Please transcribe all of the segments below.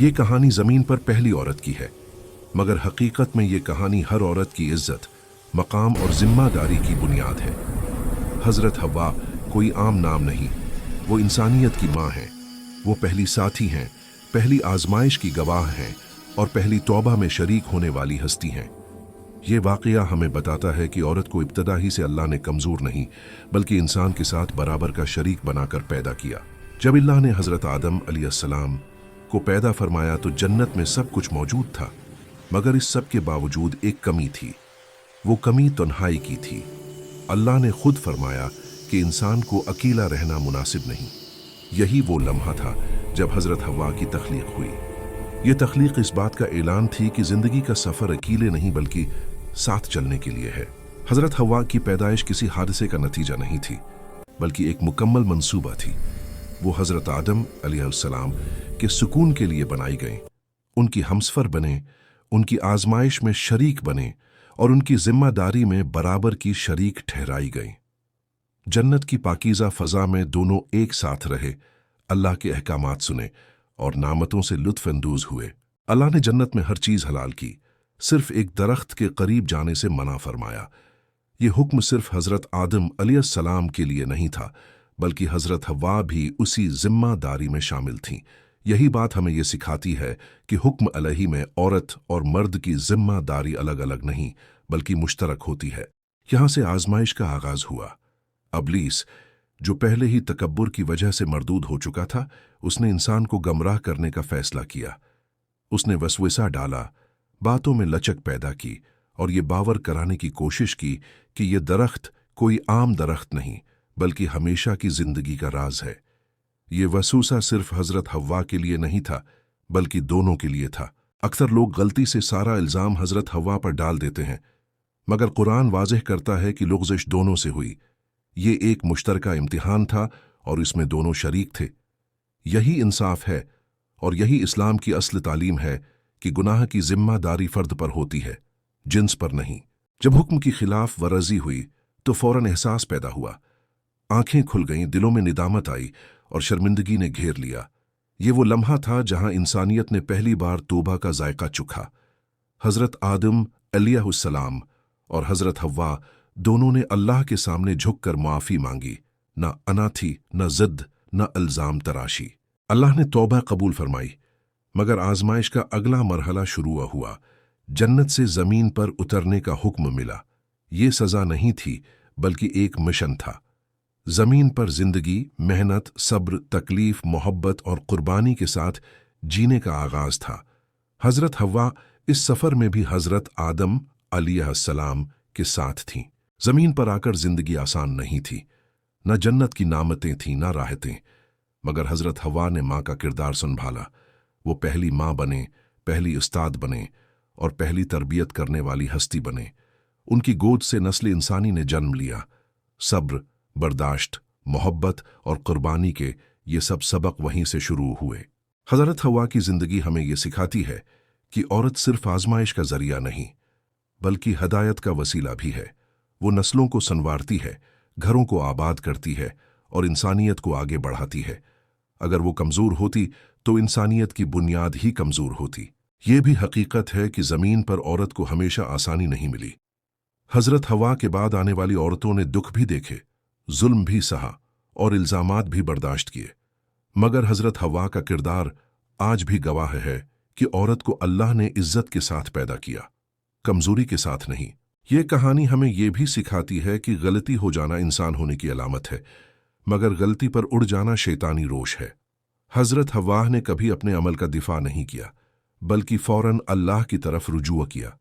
ये कहानी ज़मीन पर पहली औरत की है, मगर हकीकत में ये कहानी हर औरत की इज्जत, मकाम और जिम्मेदारी की बुनियाद है। हज़रत हव्वा कोई आम नाम नहीं, वो इंसानियत की माँ हैं। वो पहली साथी हैं, पहली आजमाइश की गवाह हैं और पहली तौबा में शरीक होने वाली हस्ती हैं। ये वाक़या हमें बताता है कि औरत को इब्तदा ही से अल्लाह ने कमज़ोर नहीं बल्कि इंसान के साथ बराबर का शरीक बनाकर पैदा किया। जब अल्लाह ने हज़रत आदम अलैहिस्सलाम को पैदा फरमाया तो जन्नत में सब कुछ मौजूद था, मगर इस सब के बावजूद एक कमी थी। वो कमी तन्हाई की थी। अल्लाह ने खुद फरमाया कि इंसान को अकेला रहना मुनासिब नहीं। यही वो लम्हा था जब हज़रत हव्वा की तख्लीक हुई। ये तख्लीक इस बात का ऐलान थी कि ज़िंदगी का सफ़र अकेले नहीं बल्कि साथ चलने के लिए है। हज़रत हव्वा की पैदाइश किसी हादसे का नतीजा नहीं थी, बल्कि एक मुकम्मल मंसूबा थी। वो हज़रत आदम अलैहिस्सलाम के सुकून के लिए बनाई गईं, उनकी हमसफर बने, उनकी आजमाइश में शरीक बने और उनकी जिम्मेदारी में बराबर की शरीक ठहराई गईं। जन्नत की पाकीज़ा फ़ज़ा में दोनों एक साथ रहे, अल्लाह के अहकामात सुने और नामतों से लुत्फ़ अंदोज़ हुए। अल्लाह ने जन्नत में हर चीज़ हलाल की, सिर्फ एक दरख्त के करीब जाने से मना फरमाया। ये हुक्म सिर्फ हज़रत आदम अलैहिस्सलाम के लिए नहीं था, बल्कि हज़रत हव्वा भी उसी जिम्मेदारी में शामिल थीं। यही बात हमें ये सिखाती है कि हुक्म अलही में औरत और मर्द की जिम्मेदारी अलग अलग नहीं बल्कि मुश्तरक होती है। यहाँ से आजमाइश का आगाज़ हुआ। इब्लीस, जो पहले ही तकब्बुर की वजह से मरदूद हो चुका था, उसने इंसान को गमराह करने का फैसला किया। उसने वसवसा डाला, बातों में लचक पैदा की और ये बावर कराने की कोशिश की कि ये दरख्त कोई आम दरख्त नहीं बल्कि हमेशा की जिंदगी का राज है। ये वसूसा सिर्फ हज़रत हव्वा के लिए नहीं था बल्कि दोनों के लिए था। अक्सर लोग गलती से सारा इल्ज़ाम हज़रत हव्वा पर डाल देते हैं, मगर कुरान वाज़ेह करता है कि लुग़ज़िश दोनों से हुई। ये एक मुश्तरका इम्तिहान था और इसमें दोनों शरीक थे। यही इंसाफ है और यही इस्लाम की असल तालीम है कि गुनाह की जिम्मेदारी फ़र्द पर होती है, जिन्स पर नहीं। जब हुक्म की खिलाफ वरजी हुई तो फ़ौरन एहसास पैदा हुआ। आंखें खुल गईं, दिलों में निदामत आई और शर्मिंदगी ने घेर लिया। ये वो लम्हा था जहां इंसानियत ने पहली बार तौबा का जायका चखा। हज़रत आदम अलैहिस्सलाम और हज़रत हव्वा दोनों ने अल्लाह के सामने झुककर माफ़ी मांगी। न अना थी, न ज़िद, न इल्ज़ाम तराशी। अल्लाह ने तौबा कबूल फरमाई, मगर आजमाइश का अगला मरहला शुरू हुआ। जन्नत से ज़मीन पर उतरने का हुक्म मिला। ये सज़ा नहीं थी बल्कि एक मिशन था। ज़मीन पर ज़िंदगी, मेहनत, सब्र, तकलीफ़, मोहब्बत और कुर्बानी के साथ जीने का आगाज़ था। हज़रत हव्वा इस सफ़र में भी हज़रत आदम अलैहिस्सलाम के साथ थीं। ज़मीन पर आकर ज़िंदगी आसान नहीं थी। न जन्नत की नामतें थीं, न राहतें, मगर हज़रत हव्वा ने माँ का किरदार संभाला। वो पहली माँ बने, पहली उस्ताद बने और पहली तरबियत करने वाली हस्ती बने। उनकी गोद से नस्ल इंसानी ने जन्म लिया। सब्र, बर्दाश्त, मोहब्बत और कुर्बानी के ये सब सबक वहीं से शुरू हुए। हज़रत हव्वा की ज़िंदगी हमें ये सिखाती है कि औरत सिर्फ आजमाइश का ज़रिया नहीं बल्कि हदायत का वसीला भी है। वो नस्लों को संवारती है, घरों को आबाद करती है और इंसानियत को आगे बढ़ाती है। अगर वो कमज़ोर होती तो इंसानियत की बुनियाद ही कमज़ोर होती। ये भी हकीकत है कि ज़मीन पर औरत को हमेशा आसानी नहीं मिली। हज़रत हव्वा के बाद आने वाली औरतों ने दुख भी देखे, जुल्म भी सहा और इल्ज़ामात भी बर्दाश्त किए, मगर हज़रत हव्वा का किरदार आज भी गवाह है कि औरत को अल्लाह ने इज्जत के साथ पैदा किया, कमज़ोरी के साथ नहीं। ये कहानी हमें ये भी सिखाती है कि गलती हो जाना इंसान होने की अलामत है, मगर गलती पर उड़ जाना शैतानी रोश है। हज़रत हव्वा ने कभी अपने अमल का दिफा नहीं किया बल्कि फ़ौरन अल्लाह की तरफ रुजू किया।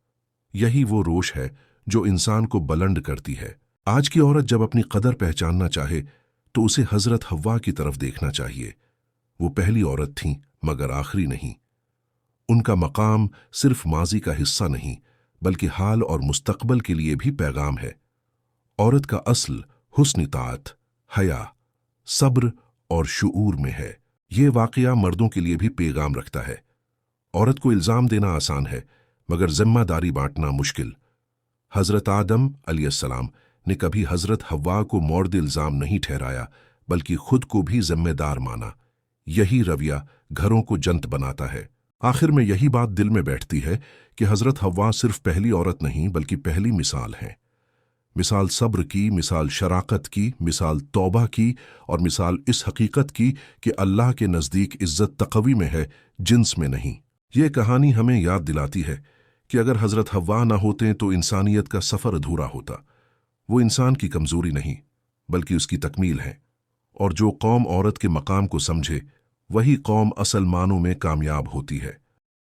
यही वो रोश है जो इंसान को बुलंद करती है। आज की औरत जब अपनी कदर पहचानना चाहे तो उसे हज़रत हव्वा की तरफ देखना चाहिए। वो पहली औरत थीं मगर आखिरी नहीं। उनका मकाम सिर्फ माजी का हिस्सा नहीं बल्कि हाल और मुस्तकबल के लिए भी पैगाम है। औरत का असल हुस्न इताअत, हया, सब्र और शुऊर में है। ये वाक़या मर्दों के लिए भी पैगाम रखता है। औरत को इल्ज़ाम देना आसान है मगर जिम्मेदारी बांटना मुश्किल। हज़रत आदम अलैहिस्सलाम ने कभी हज़रत हव्वा को मौर्द इल्ज़ाम नहीं ठहराया बल्कि खुद को भी जिम्मेदार माना। यही रवैया घरों को जंत बनाता है। آخر میں یہی بات دل میں بیٹھتی ہے کہ حضرت حوا صرف پہلی عورت نہیں بلکہ پہلی مثال ہے۔ مثال صبر کی، مثال شراکت کی، مثال توبہ کی، اور مثال اس حقیقت کی کہ اللہ کے نزدیک عزت تقوی میں ہے، جنس میں نہیں۔ یہ کہانی ہمیں یاد دلاتی ہے کہ اگر حضرت حوا نہ ہوتے تو انسانیت کا سفر ادھورا ہوتا۔ وہ انسان کی کمزوری نہیں بلکہ اس کی تکمیل ہے، اور جو قوم عورت کے مقام کو سمجھے وہی قوم اصل معنوں میں کامیاب ہوتی ہے۔